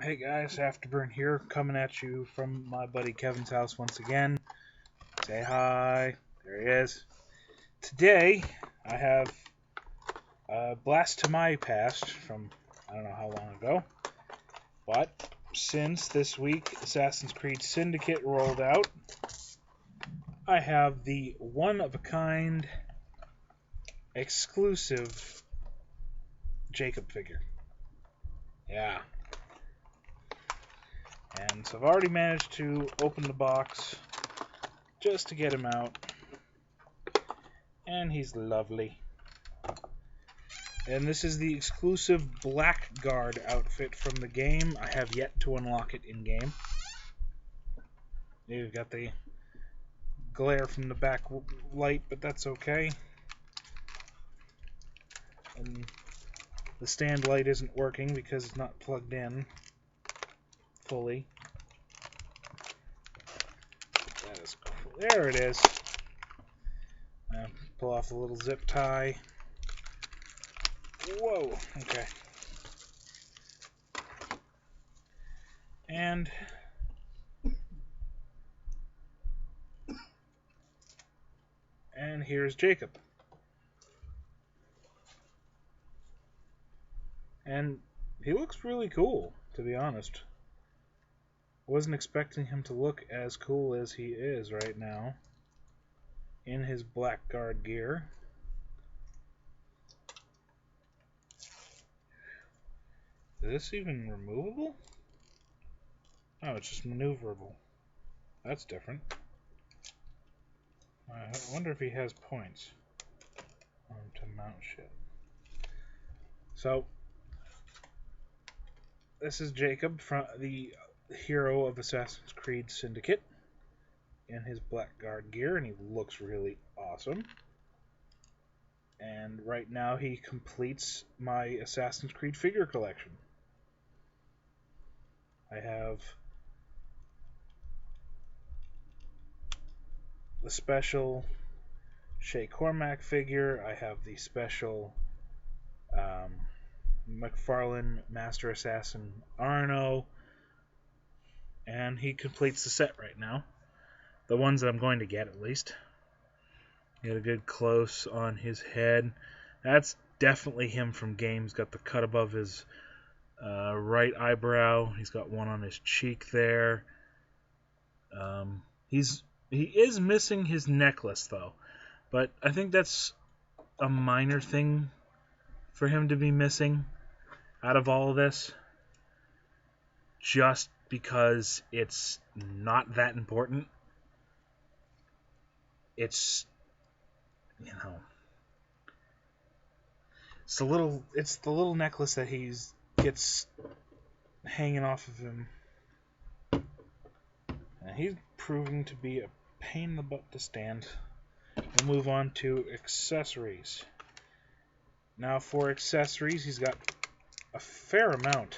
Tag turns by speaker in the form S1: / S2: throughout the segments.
S1: Hey guys, Afterburn here, coming at you from my buddy Kevin's house once again. Say hi. There he is. Today, I have a blast to my past from I don't know how long ago. But since this week Assassin's Creed Syndicate rolled out, I have the one-of-a-kind exclusive Jacob figure. Yeah. And so I've already managed to open the box just to get him out. And he's lovely. And this is the exclusive Blackguard outfit from the game. I have yet to unlock it in-game. You've got the glare from the back light, but that's okay. And the stand light isn't working because it's not plugged in fully. That is cool. There it is. Pull off a little zip tie. Whoa, okay. And here's Jacob. And he looks really cool, to be honest. Wasn't expecting him to look as cool as he is right now in his Blackguard gear. Is this even removable? Oh, it's just maneuverable. That's different. I wonder if he has points to mount shit. So, this is Jacob, the hero of Assassin's Creed Syndicate, in his Blackguard gear, and he looks really awesome. And right now he completes my Assassin's Creed figure collection. I have the special Shay Cormac figure. I have the special McFarlane Master Assassin Arno. And he completes the set right now. The ones that I'm going to get, at least. Get a good close on his head. That's definitely him from games. Got the cut above his right eyebrow. He's got one on his cheek there. He is missing his necklace, though. But I think that's a minor thing for him to be missing out of all of this. Just because it's not that important. It's, it's the little necklace that gets hanging off of him. And he's proving to be a pain in the butt to stand. We'll move on to accessories. Now for accessories, he's got a fair amount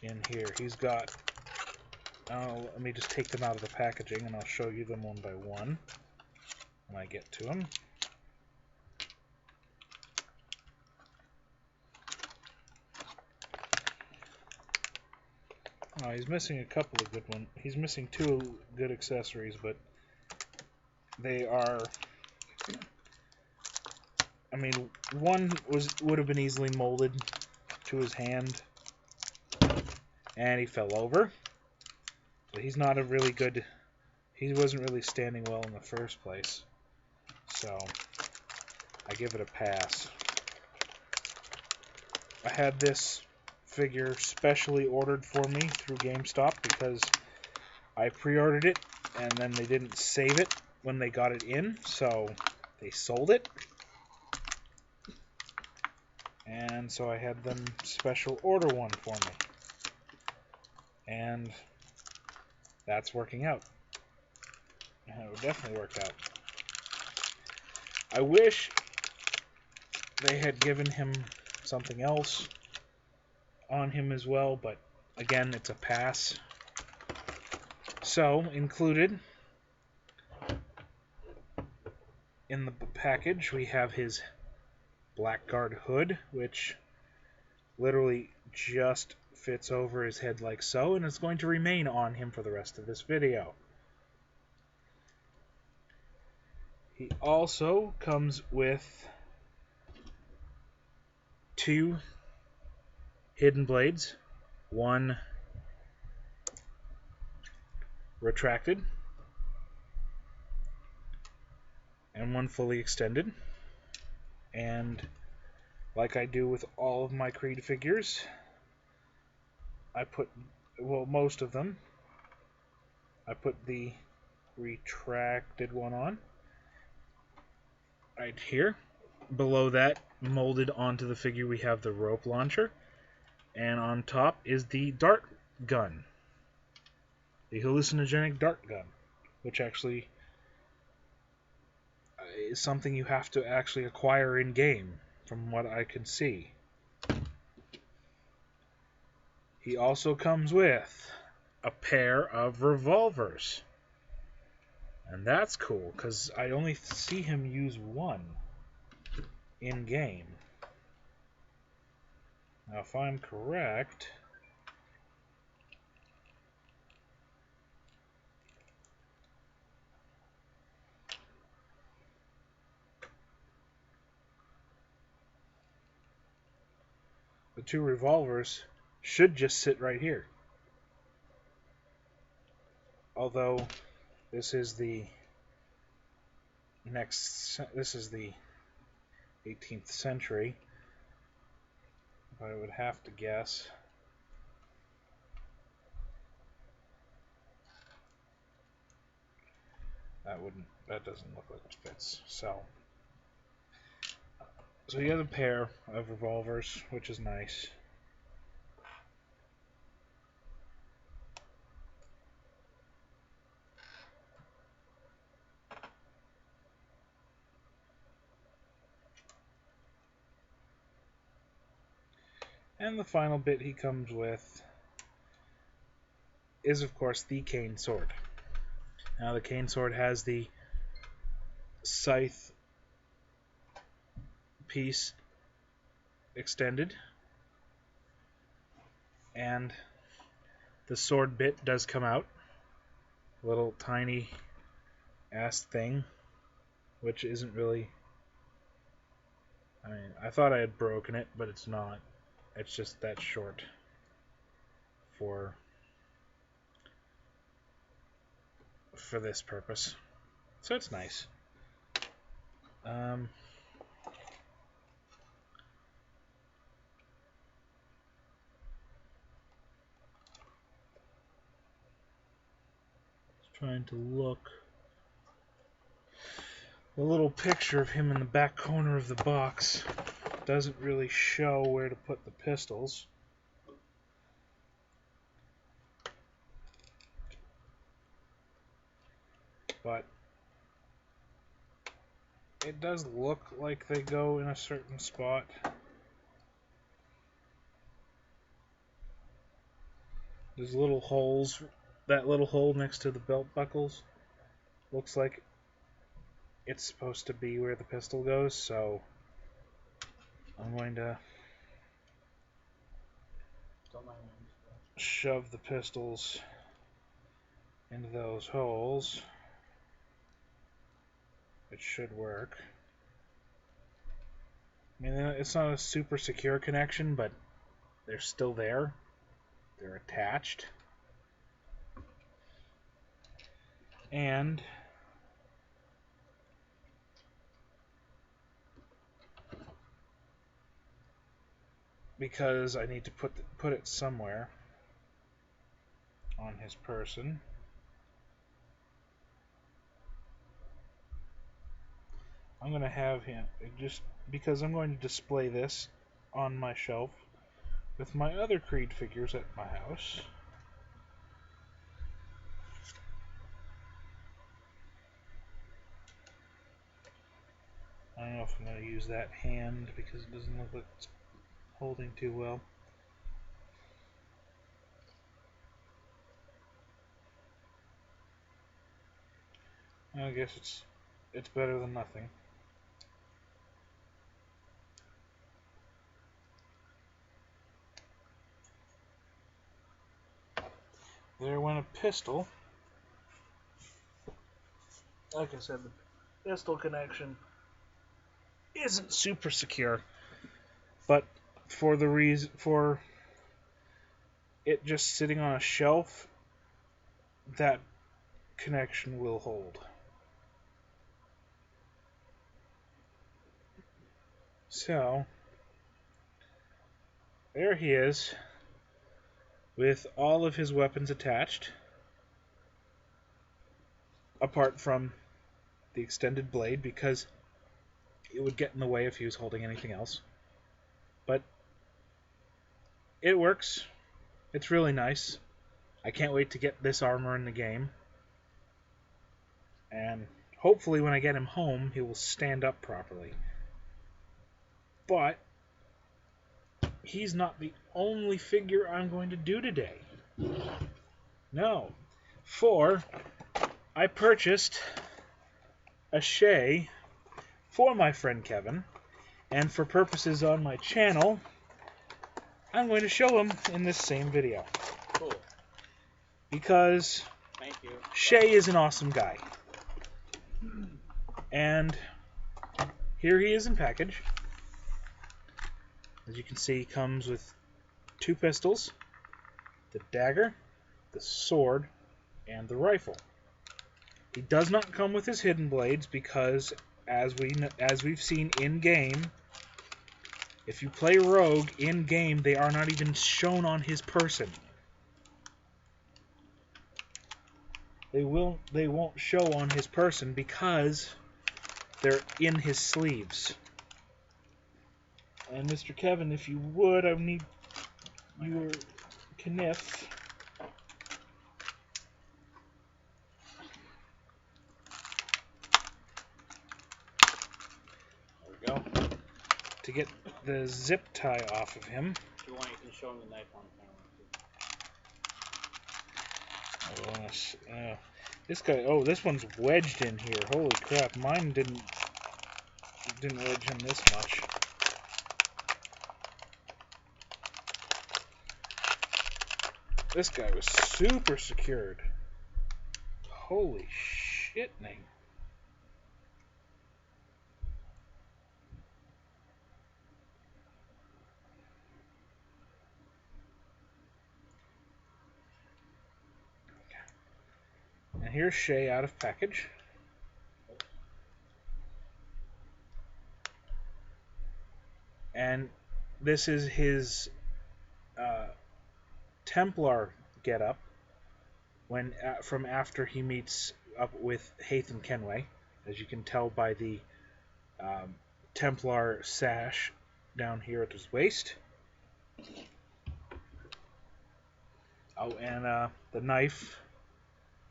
S1: in here. He's got, let me just take them out of the packaging and I'll show you them one by one when I get to them. Oh, he's missing a couple of good ones. He's missing two good accessories, but they are, I mean, one would have been easily molded to his hand, and he fell over. So he's not a really good, he wasn't really standing well in the first place. So I give it a pass. I had this figure specially ordered for me through GameStop because I pre-ordered it and then they didn't save it when they got it in, so they sold it. And so I had them special order one for me. And that's working out. It definitely worked out. I wish they had given him something else on him as well, but again, it's a pass. So, included in the package, we have his Blackguard hood, which literally just fits over his head like so, and it's going to remain on him for the rest of this video. He also comes with 2 hidden blades, one retracted and one fully extended. And like I do with all of my Creed figures, I put, well, most of them, I put the retracted one on right here. Below that, molded onto the figure, we have the rope launcher, and on top is the dart gun, the hallucinogenic dart gun, which actually is something you have to actually acquire in game, from what I can see. He also comes with a pair of revolvers, and that's cool because I only see him use one in game. Now, if I'm correct, the 2 revolvers should just sit right here. Although this is the 18th century, if I would have to guess. That doesn't look like it fits. So you have a pair of revolvers, which is nice. And the final bit he comes with is, of course, the cane sword. Now, the cane sword has the scythe piece extended, and the sword bit does come out. Little tiny ass thing, which isn't really... I mean, I thought I had broken it, but it's not. It's just that short for this purpose. So it's nice. Trying to look. The little picture of him in the back corner of the box doesn't really show where to put the pistols. But it does look like they go in a certain spot. There's little holes. That little hole next to the belt buckles looks like it's supposed to be where the pistol goes, so I'm going to shove the pistols into those holes. It should work. I mean, it's not a super secure connection, but they're still there. They're attached. And because I need to put it somewhere on his person, I'm going to have him, just because I'm going to display this on my shelf with my other Creed figures at my house. I don't know if I'm going to use that hand because it doesn't look like it's holding too well. I guess it's better than nothing. there went a pistol. Like I said, the pistol connection isn't super secure, but for it just sitting on a shelf, that connection will hold. So there he is, with all of his weapons attached, apart from the extended blade, because it would get in the way if he was holding anything else. But it works. It's really nice. I can't wait to get this armor in the game. And hopefully when I get him home, he will stand up properly. But he's not the only figure I'm going to do today. No. For I purchased a Shay for my friend Kevin, and for purposes on my channel, I'm going to show him in this same video.
S2: Cool.
S1: Because
S2: thank you.
S1: Shay is an awesome guy. And here he is in package. As you can see, he comes with 2 pistols, the dagger, the sword, and the rifle. He does not come with his hidden blades because, as we've seen in-game, if you play Rogue in-game, they are not even shown on his person. They won't show on his person because they're in his sleeves. And Mr. Kevin, if you would, I need your kniff. There we go. To get the zip tie off of him.
S2: If you want, you can show him the knife on camera.
S1: This guy. Oh, this one's wedged in here. Holy crap! Mine didn't wedge in this much. This guy was super secured. Holy shitning. And here's Shay out of package. And this is his Templar getup from after he meets up with Haytham Kenway, as you can tell by the Templar sash down here at his waist. Oh, and the knife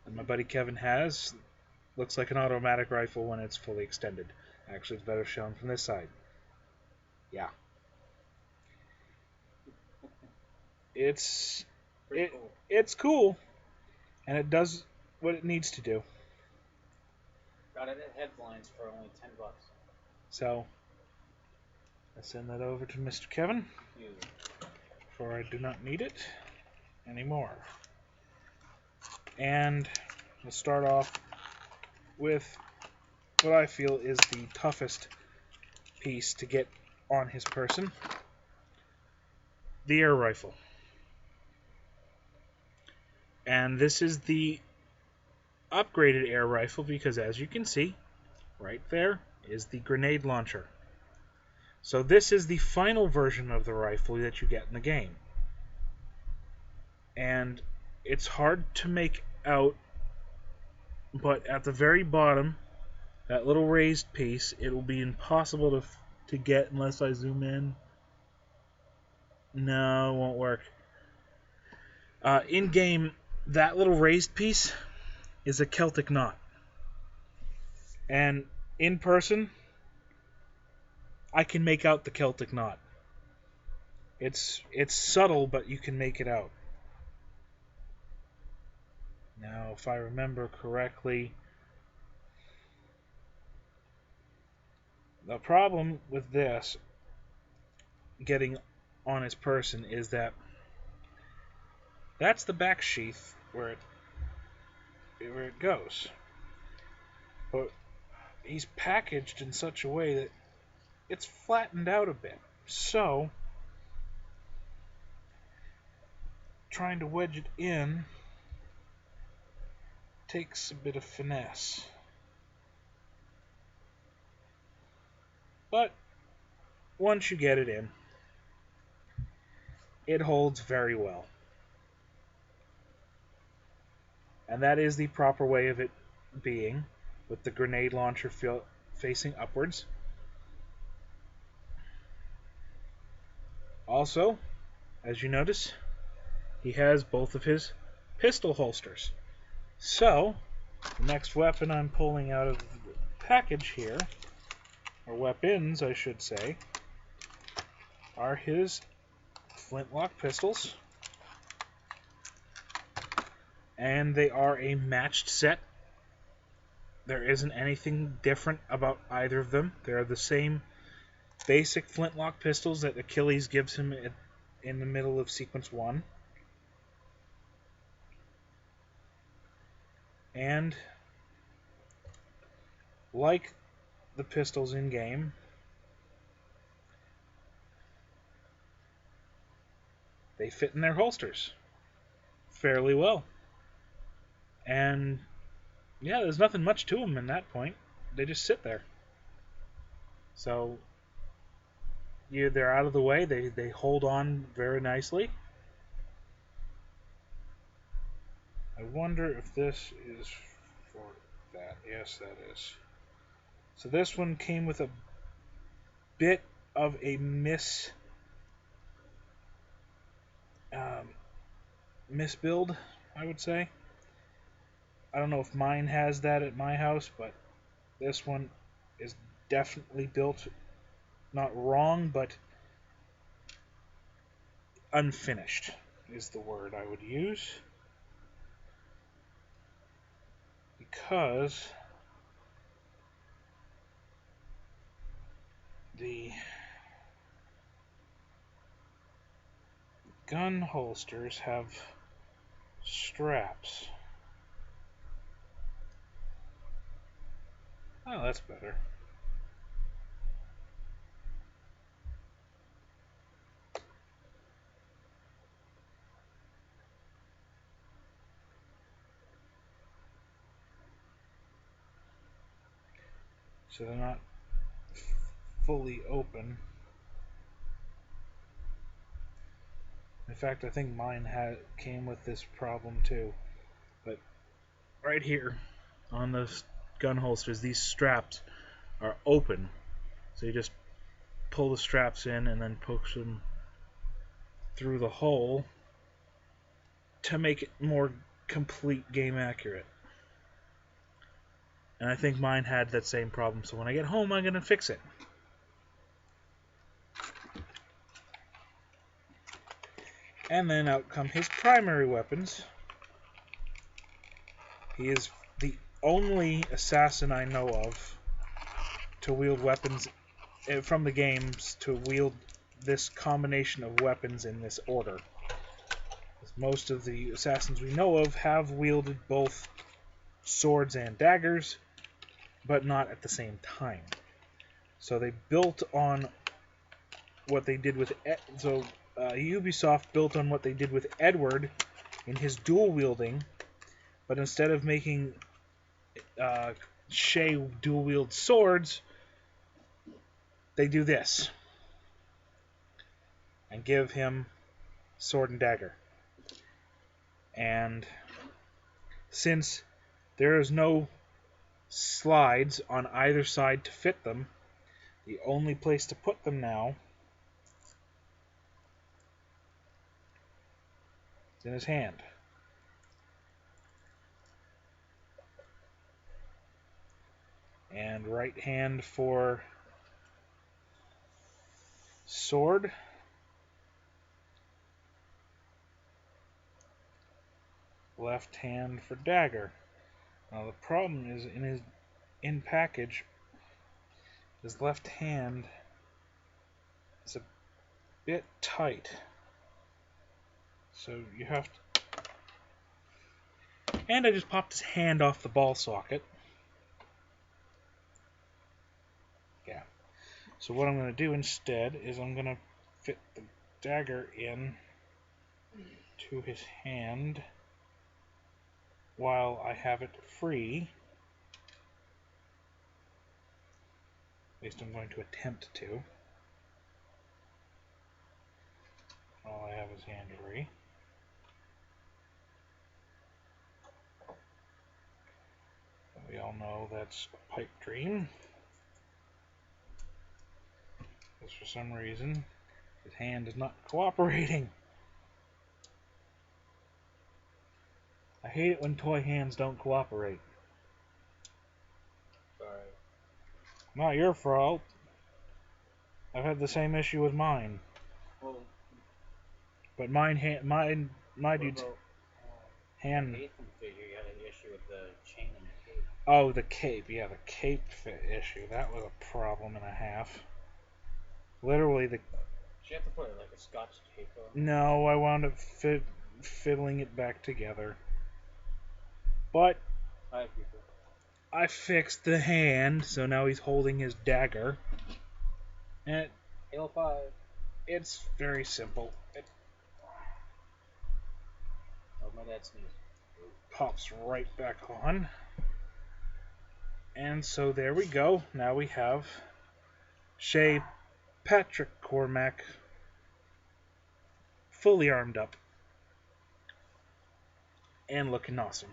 S1: that my buddy Kevin has looks like an automatic rifle when it's fully extended. Actually, it's better shown from this side. Yeah. It's cool, and it does what it needs to do.
S2: Got it at Headlines for only $10.
S1: So, I send that over to Mr. Kevin, for I do not need it anymore. And we'll start off with what I feel is the toughest piece to get on his person, the air rifle. And this is the upgraded air rifle because, as you can see, right there is the grenade launcher. So this is the final version of the rifle that you get in the game. And it's hard to make out, but at the very bottom, that little raised piece, it will be impossible to get unless I zoom in. No, it won't work. In-game, that little raised piece is a Celtic Knot. And in person, I can make out the Celtic Knot. It's subtle, but you can make it out. Now, if I remember correctly, the problem with this getting on his person is that that's the back sheath where it goes. But he's packaged in such a way that it's flattened out a bit. So, trying to wedge it in takes a bit of finesse. But once you get it in, it holds very well. And that is the proper way of it being, with the grenade launcher facing upwards. Also, as you notice, he has both of his pistol holsters. So, the next weapon I'm pulling out of the package here, or weapons I should say, are his Flintlock Pistols. And they are a matched set. There isn't anything different about either of them. They're the same basic Flintlock pistols that Achilles gives him in the middle of Sequence 1. And like the pistols in-game, they fit in their holsters fairly well. And yeah, there's nothing much to them in that point. They just sit there. So they're out of the way. They hold on very nicely. I wonder if this is for that. Yes, that is. So this one came with a bit of a misbuild, I would say. I don't know if mine has that at my house, but this one is definitely built not wrong, but unfinished is the word I would use. Because the gun holsters have straps. Oh, that's better. So they're not fully open. In fact, I think mine came with this problem too. But right here on the gun holsters, these straps are open. So you just pull the straps in and then push them through the hole to make it more complete game accurate. And I think mine had that same problem, so when I get home I'm going to fix it. And then out come his primary weapons. He is the only assassin I know of to wield weapons from the games, to wield this combination of weapons in this order. Most of the assassins we know of have wielded both swords and daggers, but not at the same time. So they built on what they did with Ubisoft built on what they did with Edward in his dual wielding, but instead of making Shay dual wield swords, they do this and give him sword and dagger. And since there is no slides on either side to fit them, the only place to put them now is in his hand. And right hand for sword. Left hand for dagger. Now the problem is in package, his left hand is a bit tight. So you have to And I just popped his hand off the ball socket. Yeah. So what I'm going to do instead is I'm going to fit the dagger in to his hand while I have it free. At least I'm going to attempt to. While I have his hand free. We all know that's a pipe dream. Because for some reason, his hand is not cooperating. I hate it when toy hands don't cooperate.
S2: Sorry.
S1: Not your fault. I've had the same issue with mine.
S2: Well,
S1: But my dude's hand.
S2: The Ethan figure, you had an issue with the chain and the cape.
S1: Oh, the cape. Yeah, the cape issue. That was a problem and a half. Literally, the.
S2: Did you have to put like a Scotch tape on?
S1: No, I wound up fiddling it back together. But
S2: Hi, people.
S1: I fixed the hand, so now he's holding his dagger. And
S2: Halo 5.
S1: it's very simple. It
S2: Oh, my dad sneezed.
S1: pops right back on. And so there we go. Now we have Shay Cormac fully armed up and looking awesome.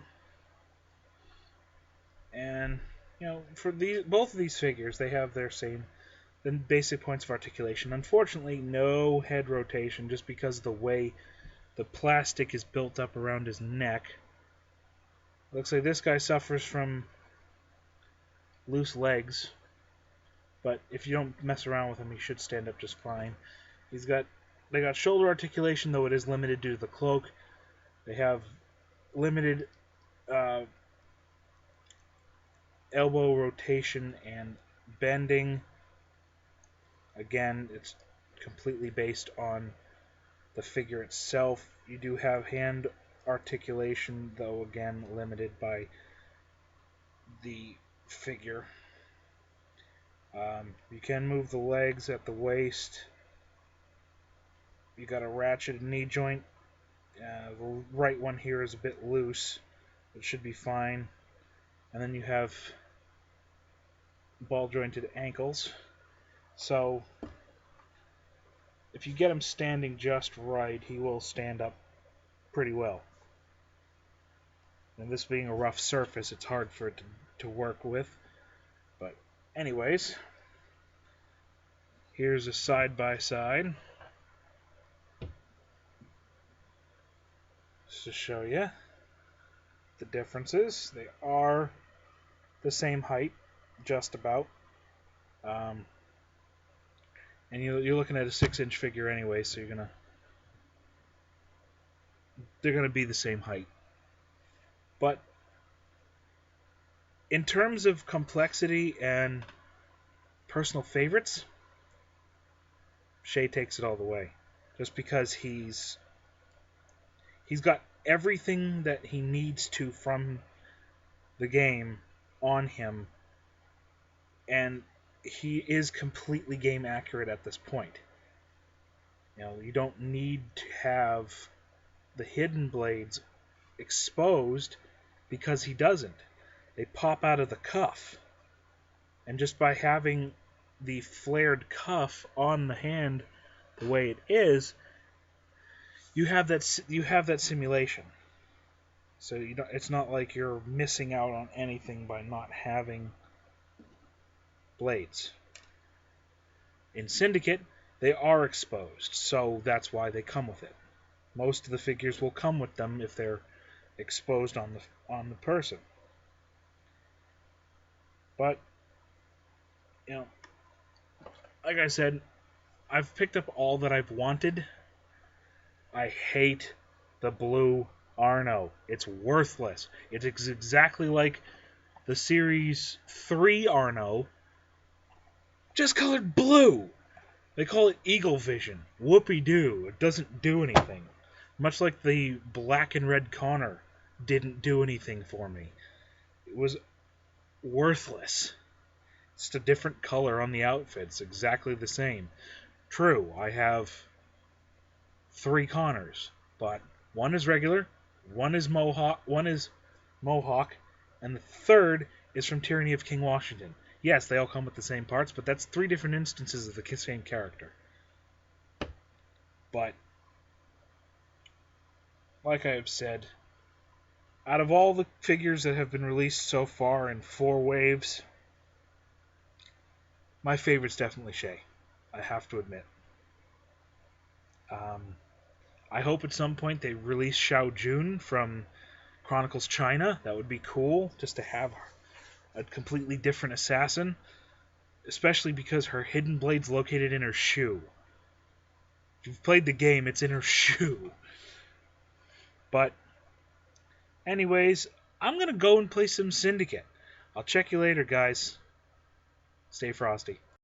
S1: And you know, for both of these figures, they have their same basic points of articulation. Unfortunately, no head rotation, just because of the way the plastic is built up around his neck. Looks like this guy suffers from loose legs, but if you don't mess around with him, he should stand up just fine. They got shoulder articulation, though it is limited due to the cloak. They have limited elbow rotation and bending. Again, it's completely based on the figure itself. You do have hand articulation, though again limited by the figure. You can move the legs at the waist. You got a ratcheted knee joint. The right one here is a bit loose. It should be fine. And then you have ball jointed ankles. So if you get him standing just right, he will stand up pretty well. And this being a rough surface, it's hard for it to work with. But anyways, here's a side-by-side. Just to show you the differences. They are the same height, just about. And you're looking at a 6-inch figure anyway, so they're gonna be the same height. But in terms of complexity and personal favorites, Shay takes it all the way. Just because he's got everything that he needs to from the game on him, and he is completely game accurate at this point. You know, you don't need to have the hidden blades exposed because he doesn't. They pop out of the cuff. And just by having the flared cuff on the hand the way it is, you have that simulation. So it's not like you're missing out on anything by not having blades. In Syndicate, they are exposed, so that's why they come with it. Most of the figures will come with them if they're exposed on the person. But you know, like I said, I've picked up all that I've wanted. I hate the blue Arno. It's worthless. It's exactly like the Series 3 Arno, just colored blue. They call it Eagle Vision. Whoopee-doo. It doesn't do anything. Much like the black and red Connor didn't do anything for me. It was worthless. It's a different color on the outfits, exactly the same. True, I have 3 Connors, but one is regular, one is Mohawk, and the third is from Tyranny of King Washington. Yes, they all come with the same parts, but that's 3 different instances of the same character. But, like I have said, out of all the figures that have been released so far in 4 waves, my favorite's definitely Shay. I have to admit. I hope at some point they release Xiao Jun from Chronicles China. That would be cool, just to have a completely different assassin. Especially because her hidden blade's located in her shoe. If you've played the game, it's in her shoe. But, anyways, I'm going to go and play some Syndicate. I'll check you later, guys. Stay frosty.